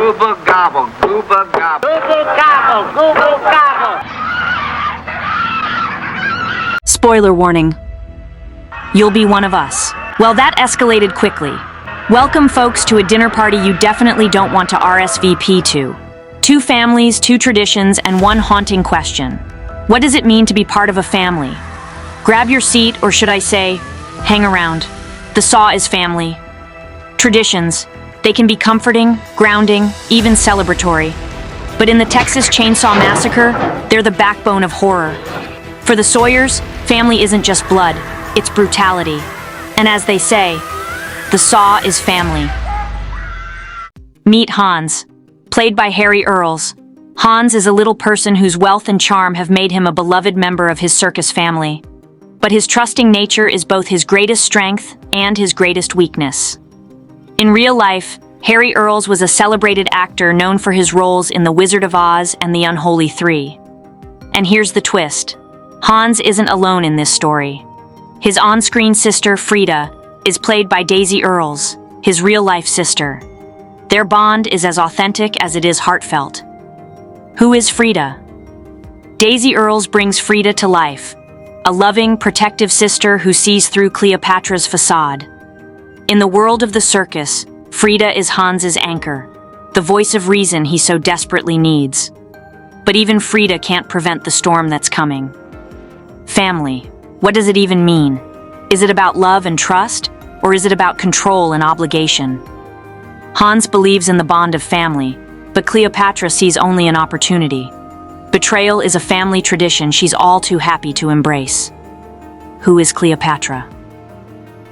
Gooba gobble, gooba gobble. Gooba gobble, gooba gobble. Spoiler warning. You'll be one of us. Well, that escalated quickly. Welcome, folks, to a dinner party you definitely don't want to RSVP to. 2 families, 2 traditions, and 1 haunting question. What does it mean to be part of a family? Grab your seat, or should I say, hang around. The Saw is family. Traditions. They can be comforting, grounding, even celebratory. But in the Texas Chainsaw Massacre, they're the backbone of horror. For the Sawyers, family isn't just blood, it's brutality. And as they say, the Saw is family. Meet Hans, played by Harry Earls. Hans is a little person whose wealth and charm have made him a beloved member of his circus family. But his trusting nature is both his greatest strength and his greatest weakness. In real life, Harry Earls was a celebrated actor known for his roles in The Wizard of Oz and The Unholy Three. And here's the twist. Hans isn't alone in this story. His on-screen sister, Frida, is played by Daisy Earls, his real-life sister. Their bond is as authentic as it is heartfelt. Who is Frida? Daisy Earls brings Frida to life, a loving, protective sister who sees through Cleopatra's facade. In the world of the circus, Frida is Hans's anchor, the voice of reason he so desperately needs. But even Frida can't prevent the storm that's coming. Family. What does it even mean? Is it about love and trust, or is it about control and obligation? Hans believes in the bond of family, but Cleopatra sees only an opportunity. Betrayal is a family tradition she's all too happy to embrace. Who is Cleopatra?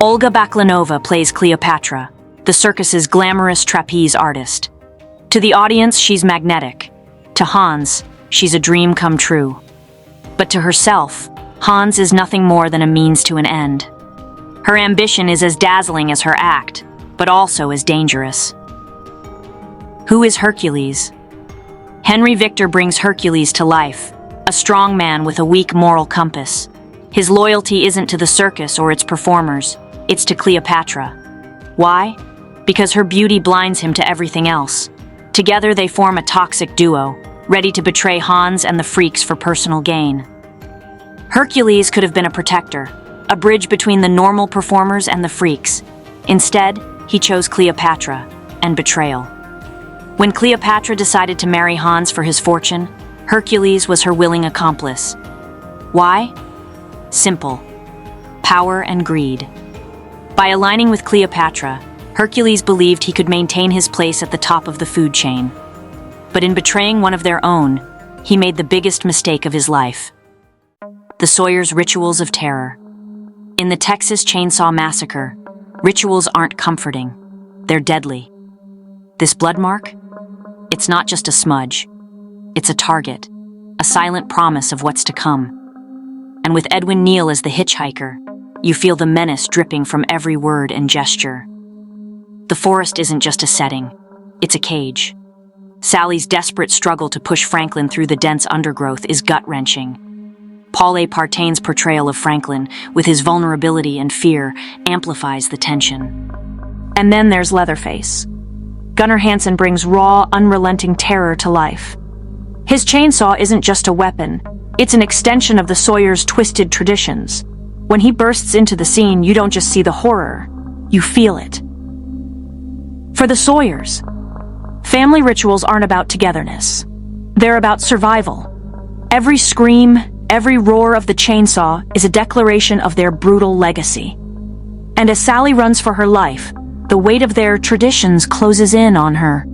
Olga Baklanova plays Cleopatra, the circus's glamorous trapeze artist. To the audience, she's magnetic. To Hans, she's a dream come true. But to herself, Hans is nothing more than a means to an end. Her ambition is as dazzling as her act, but also as dangerous. Who is Hercules? Henry Victor brings Hercules to life, a strong man with a weak moral compass. His loyalty isn't to the circus or its performers, it's to Cleopatra. Why? Because her beauty blinds him to everything else. Together they form a toxic duo, ready to betray Hans and the freaks for personal gain. Hercules could have been a protector, a bridge between the normal performers and the freaks. Instead, he chose Cleopatra and betrayal. When Cleopatra decided to marry Hans for his fortune, Hercules was her willing accomplice. Why? Simple. Power and greed. By aligning with Cleopatra, Hercules believed he could maintain his place at the top of the food chain. But in betraying one of their own, he made the biggest mistake of his life. The Sawyers' rituals of terror. In the Texas Chainsaw Massacre, rituals aren't comforting, they're deadly. This blood mark? It's not just a smudge. It's a target, a silent promise of what's to come. And with Edwin Neal as the hitchhiker, you feel the menace dripping from every word and gesture. The forest isn't just a setting, it's a cage. Sally's desperate struggle to push Franklin through the dense undergrowth is gut-wrenching. Paul A. Partain's portrayal of Franklin, with his vulnerability and fear, amplifies the tension. And then there's Leatherface. Gunnar Hansen brings raw, unrelenting terror to life. His chainsaw isn't just a weapon, it's an extension of the Sawyers' twisted traditions. When he bursts into the scene, you don't just see the horror, you feel it. For the Sawyers, family rituals aren't about togetherness. They're about survival. Every scream, every roar of the chainsaw is a declaration of their brutal legacy. And as Sally runs for her life, the weight of their traditions closes in on her.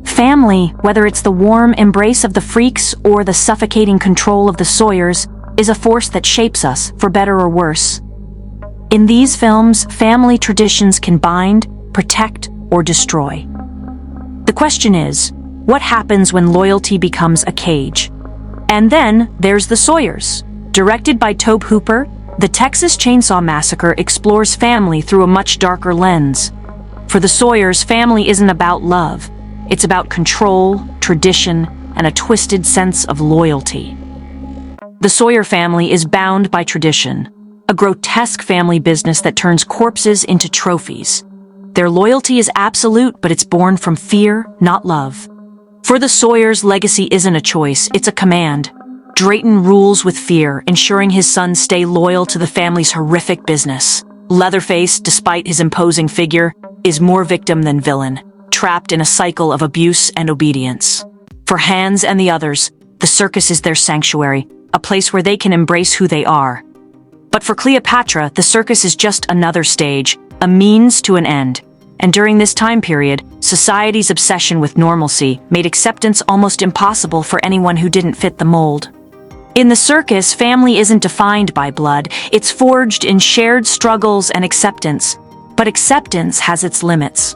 Family, whether it's the warm embrace of the freaks or the suffocating control of the Sawyers, is a force that shapes us, for better or worse. In these films, family traditions can bind, protect, or destroy. The question is, what happens when loyalty becomes a cage? And then there's The Sawyers. Directed by Tobe Hooper, The Texas Chainsaw Massacre explores family through a much darker lens. For the Sawyers, family isn't about love. It's about control, tradition, and a twisted sense of loyalty. The Sawyer family is bound by tradition, a grotesque family business that turns corpses into trophies. Their loyalty is absolute, but it's born from fear, not love. For the Sawyers, legacy isn't a choice, it's a command. Drayton rules with fear, ensuring his sons stay loyal to the family's horrific business. Leatherface, despite his imposing figure, is more victim than villain, trapped in a cycle of abuse and obedience. For Hans and the others, the circus is their sanctuary, a place where they can embrace who they are. But for Cleopatra, the circus is just another stage, a means to an end. And during this time period, society's obsession with normalcy made acceptance almost impossible for anyone who didn't fit the mold. In the circus, family isn't defined by blood, it's forged in shared struggles and acceptance. But acceptance has its limits.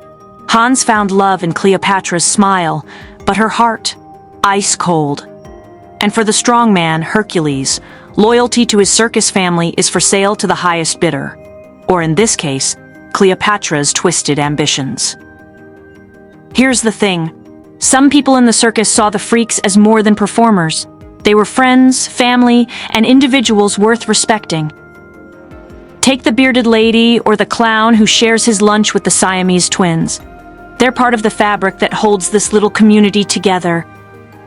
Hans found love in Cleopatra's smile, but her heart, ice cold. And for the strong man, Hercules, loyalty to his circus family is for sale to the highest bidder. Or in this case, Cleopatra's twisted ambitions. Here's the thing. Some people in the circus saw the freaks as more than performers. They were friends, family, and individuals worth respecting. Take the bearded lady or the clown who shares his lunch with the Siamese twins. They're part of the fabric that holds this little community together.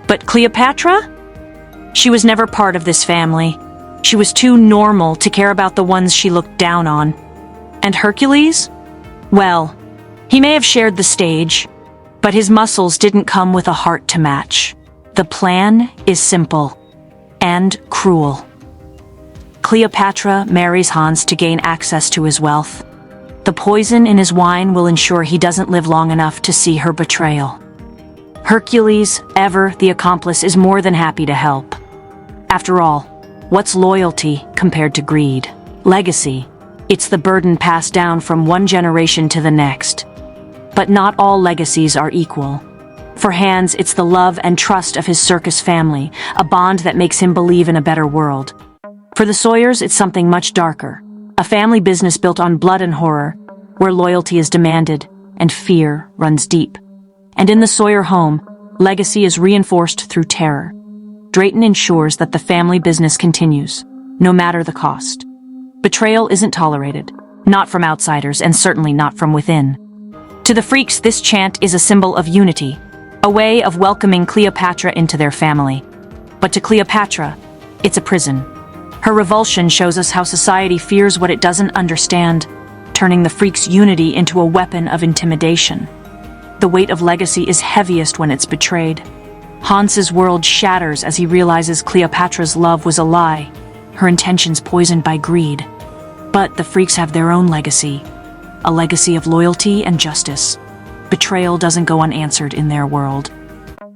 But Cleopatra? She was never part of this family. She was too normal to care about the ones she looked down on. And Hercules? Well, he may have shared the stage, but his muscles didn't come with a heart to match. The plan is simple and cruel. Cleopatra marries Hans to gain access to his wealth. The poison in his wine will ensure he doesn't live long enough to see her betrayal. Hercules, ever the accomplice, is more than happy to help. After all, what's loyalty compared to greed? Legacy. It's the burden passed down from one generation to the next. But not all legacies are equal. For Hans, it's the love and trust of his circus family, a bond that makes him believe in a better world. For the Sawyers, it's something much darker. A family business built on blood and horror, where loyalty is demanded and fear runs deep. And in the Sawyer home, legacy is reinforced through terror. Drayton ensures that the family business continues, no matter the cost. Betrayal isn't tolerated, not from outsiders and certainly not from within. To the freaks, this chant is a symbol of unity, a way of welcoming Cleopatra into their family. But to Cleopatra, it's a prison. Her revulsion shows us how society fears what it doesn't understand, turning the freaks' unity into a weapon of intimidation. The weight of legacy is heaviest when it's betrayed. Hans's world shatters as he realizes Cleopatra's love was a lie, her intentions poisoned by greed. But the freaks have their own legacy, a legacy of loyalty and justice. Betrayal doesn't go unanswered in their world.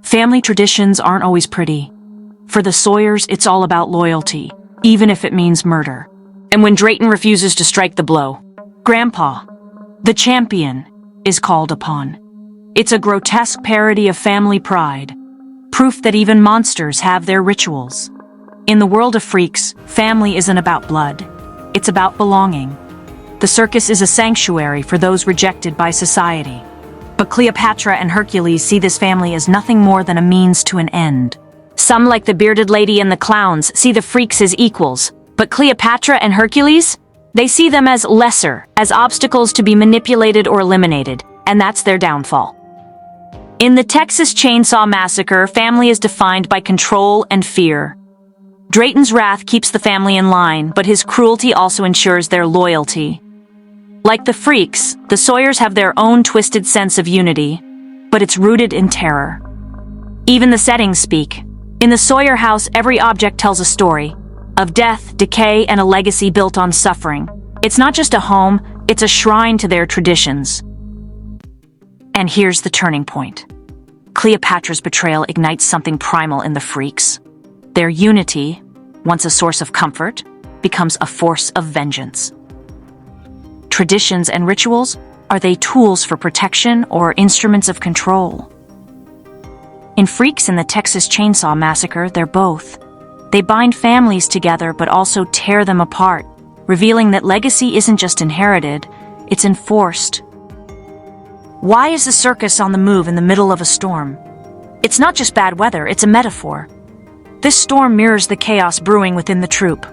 Family traditions aren't always pretty. For the Sawyers, it's all about loyalty, even if it means murder. And when Drayton refuses to strike the blow, Grandpa, the champion, is called upon. It's a grotesque parody of family pride, proof that even monsters have their rituals. In the world of freaks, family isn't about blood. It's about belonging. The circus is a sanctuary for those rejected by society. But Cleopatra and Hercules see this family as nothing more than a means to an end. Some, like the bearded lady and the clowns, see the freaks as equals. But Cleopatra and Hercules? They see them as lesser, as obstacles to be manipulated or eliminated, and that's their downfall. In the Texas Chainsaw Massacre, family is defined by control and fear. Drayton's wrath keeps the family in line, but his cruelty also ensures their loyalty. Like the freaks, the Sawyers have their own twisted sense of unity, but it's rooted in terror. Even the settings speak. In the Sawyer house, every object tells a story of death, decay, and a legacy built on suffering. It's not just a home, it's a shrine to their traditions. And here's the turning point. Cleopatra's betrayal ignites something primal in the freaks. Their unity, once a source of comfort, becomes a force of vengeance. Traditions and rituals, are they tools for protection or instruments of control? In Freaks in the Texas Chainsaw Massacre, they're both. They bind families together but also tear them apart, revealing that legacy isn't just inherited, it's enforced. Why is the circus on the move in the middle of a storm? It's not just bad weather, it's a metaphor. This storm mirrors the chaos brewing within the troupe.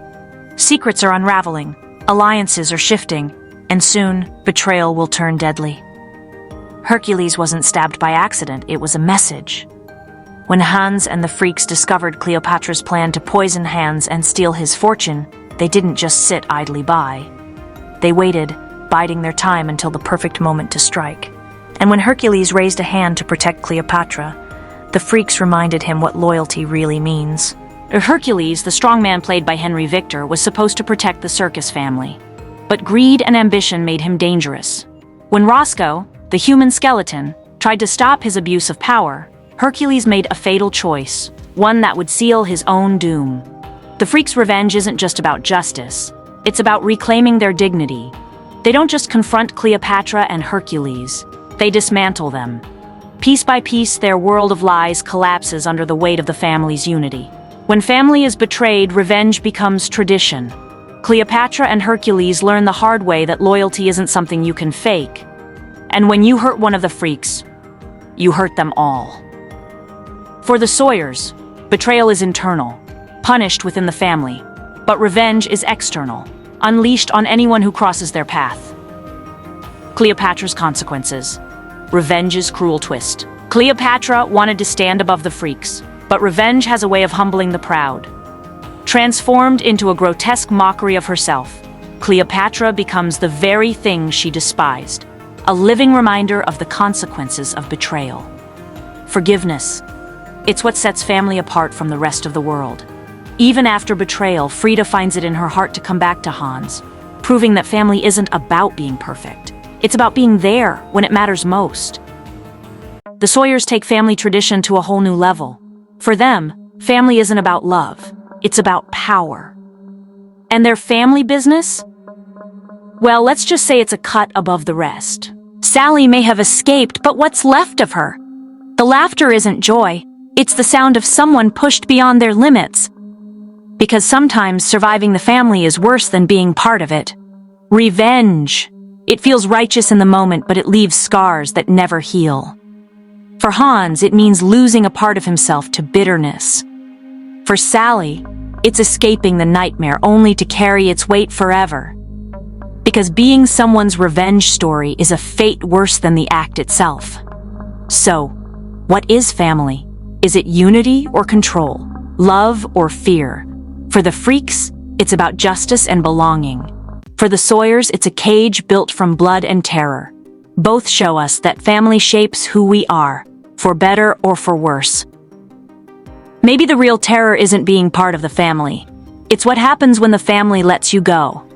Secrets are unraveling, alliances are shifting, and soon, betrayal will turn deadly. Hercules wasn't stabbed by accident, it was a message. When Hans and the freaks discovered Cleopatra's plan to poison Hans and steal his fortune, they didn't just sit idly by. They waited, biding their time until the perfect moment to strike. And when Hercules raised a hand to protect Cleopatra, the freaks reminded him what loyalty really means. Hercules, the strongman played by Henry Victor, was supposed to protect the circus family. But greed and ambition made him dangerous. When Roscoe, the human skeleton, tried to stop his abuse of power, Hercules made a fatal choice, one that would seal his own doom. The freaks' revenge isn't just about justice, it's about reclaiming their dignity. They don't just confront Cleopatra and Hercules, they dismantle them. Piece by piece, their world of lies collapses under the weight of the family's unity. When family is betrayed, revenge becomes tradition. Cleopatra and Hercules learn the hard way that loyalty isn't something you can fake. And when you hurt one of the freaks, you hurt them all. For the Sawyers, betrayal is internal, punished within the family, but revenge is external, unleashed on anyone who crosses their path. Cleopatra's consequences. Revenge's cruel twist. Cleopatra wanted to stand above the freaks, but revenge has a way of humbling the proud. Transformed into a grotesque mockery of herself, Cleopatra becomes the very thing she despised, a living reminder of the consequences of betrayal. Forgiveness. It's what sets family apart from the rest of the world. Even after betrayal, Frida finds it in her heart to come back to Hans, proving that family isn't about being perfect. It's about being there when it matters most. The Sawyers take family tradition to a whole new level. For them, family isn't about love, it's about power. And their family business? Well, let's just say it's a cut above the rest. Sally may have escaped, but what's left of her? The laughter isn't joy, it's the sound of someone pushed beyond their limits. Because sometimes surviving the family is worse than being part of it. Revenge. It feels righteous in the moment, but it leaves scars that never heal. For Hans, it means losing a part of himself to bitterness. For Sally, it's escaping the nightmare only to carry its weight forever. Because being someone's revenge story is a fate worse than the act itself. So, what is family? Is it unity or control? Love or fear? For the freaks, it's about justice and belonging. For the Sawyers, it's a cage built from blood and terror. Both show us that family shapes who we are, for better or for worse. Maybe the real terror isn't being part of the family. It's what happens when the family lets you go.